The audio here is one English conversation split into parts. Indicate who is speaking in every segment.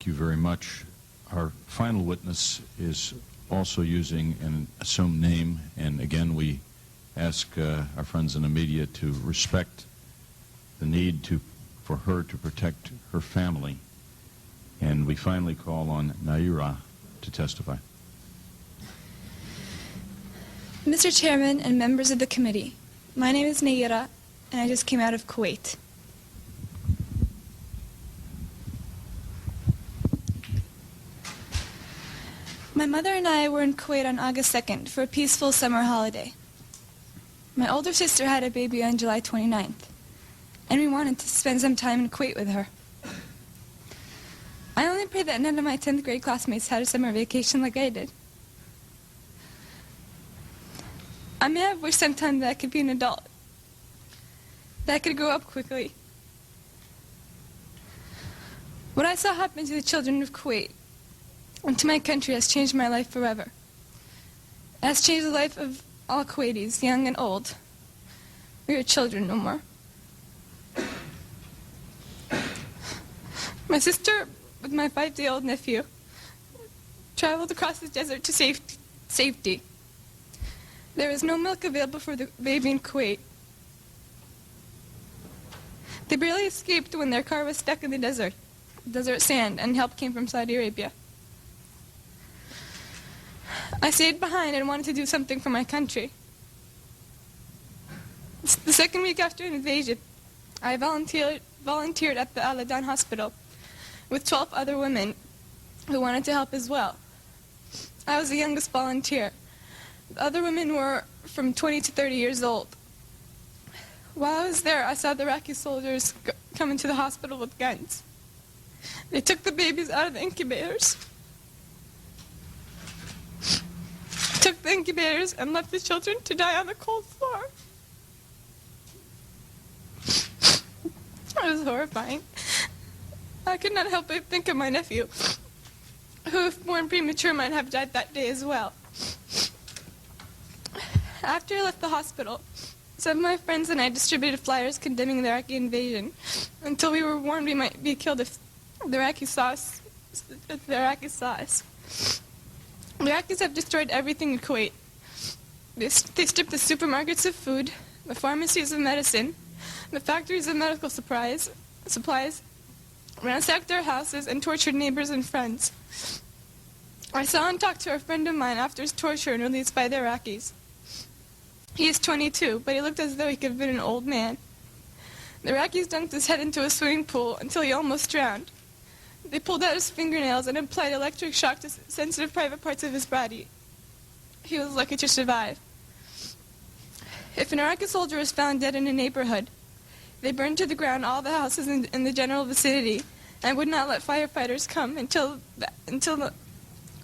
Speaker 1: Thank you very much. Our final witness is also using an assumed name, and again we ask our friends in the media to respect the need for her to protect her family. And we finally call on Nayirah to testify.
Speaker 2: Mr. Chairman and members of the committee, my name is Nayirah, and I just came out of Kuwait. My mother and I were in Kuwait on August 2nd for a peaceful summer holiday. My older sister had a baby on July 29th, and we wanted to spend some time in Kuwait with her. I only pray that none of my 10th grade classmates had a summer vacation like I did. I may have wished sometime that I could be an adult, that I could grow up quickly. What I saw happen to the children of Kuwait and to my country has changed my life forever. It has changed the life of all Kuwaitis, young and old. We are children no more. My sister, with my 5-day-old nephew, traveled across the desert to safety. There was no milk available for the baby in Kuwait. They barely escaped when their car was stuck in the desert sand, and help came from Saudi Arabia. I stayed behind and wanted to do something for my country. The second week after an invasion, I volunteered at the Al-Adan hospital with 12 other women who wanted to help as well. I was the youngest volunteer. The other women were from 20 to 30 years old. While I was there, I saw the Iraqi soldiers come into the hospital with guns. They took the babies out of the incubators, and left the children to die on the cold floor. It was horrifying. I could not help but think of my nephew, who, if born premature, might have died that day as well. After I left the hospital, some of my friends and I distributed flyers condemning the Iraqi invasion until we were warned we might be killed if the Iraqis saw us. The Iraqis have destroyed everything in Kuwait. They stripped the supermarkets of food, the pharmacies of medicine, the factories of medical supplies, ransacked our houses, and tortured neighbors and friends. I saw and talked to a friend of mine after his torture and released by the Iraqis. He is 22, but he looked as though he could have been an old man. The Iraqis dunked his head into a swimming pool until he almost drowned. They pulled out his fingernails and applied electric shock to sensitive private parts of his body. He was lucky to survive. If an Iraqi soldier was found dead in a neighborhood, they burned to the ground all the houses in the general vicinity and would not let firefighters come until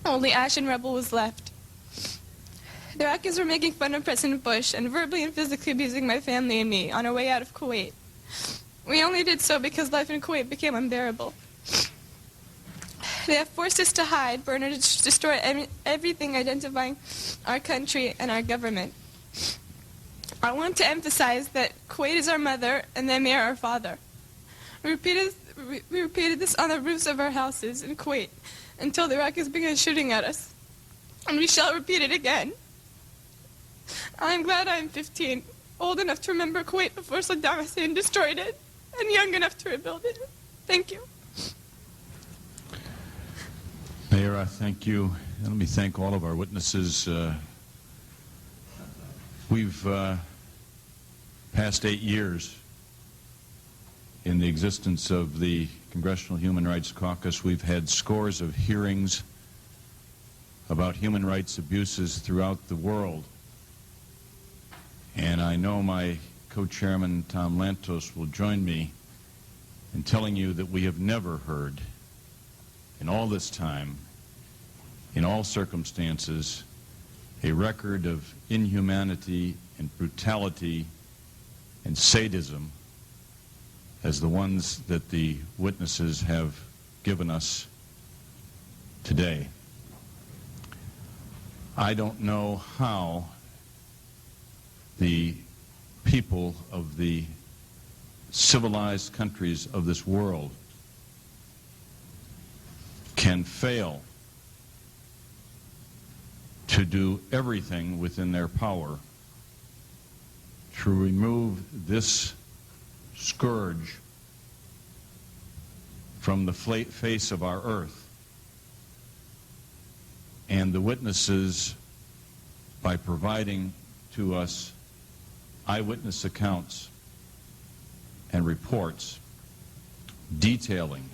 Speaker 2: only ash and rubble was left. The Iraqis were making fun of President Bush and verbally and physically abusing my family and me on our way out of Kuwait. We only did so because life in Kuwait became unbearable. They have forced us to hide, burn, or destroy everything identifying our country and our government. I want to emphasize that Kuwait is our mother and the Emir our father. We repeated this on the roofs of our houses in Kuwait until the Iraqis began shooting at us. And we shall repeat it again. I am glad I am 15, old enough to remember Kuwait before Saddam Hussein destroyed it, and young enough to rebuild it. Thank you.
Speaker 1: Nayirah, thank you. And let me thank all of our witnesses. We've passed 8 years in the existence of the Congressional Human Rights Caucus. We've had scores of hearings about human rights abuses throughout the world. And I know my co-chairman, Tom Lantos, will join me in telling you that we have never heard in all this time, in all circumstances, a record of inhumanity and brutality and sadism as the ones that the witnesses have given us today. I don't know how the people of the civilized countries of this world can fail to do everything within their power to remove this scourge from the face of our earth. And the witnesses, by providing to us eyewitness accounts and reports detailing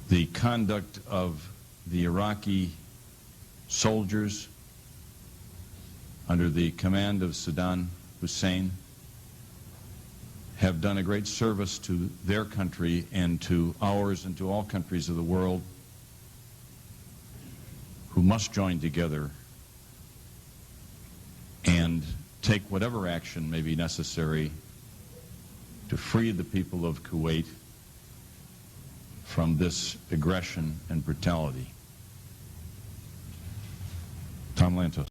Speaker 1: the conduct of the Iraqi soldiers under the command of Saddam Hussein, have done a great service to their country and to ours and to all countries of the world, who must join together and take whatever action may be necessary to free the people of Kuwait from this aggression and brutality. Tom Lantos.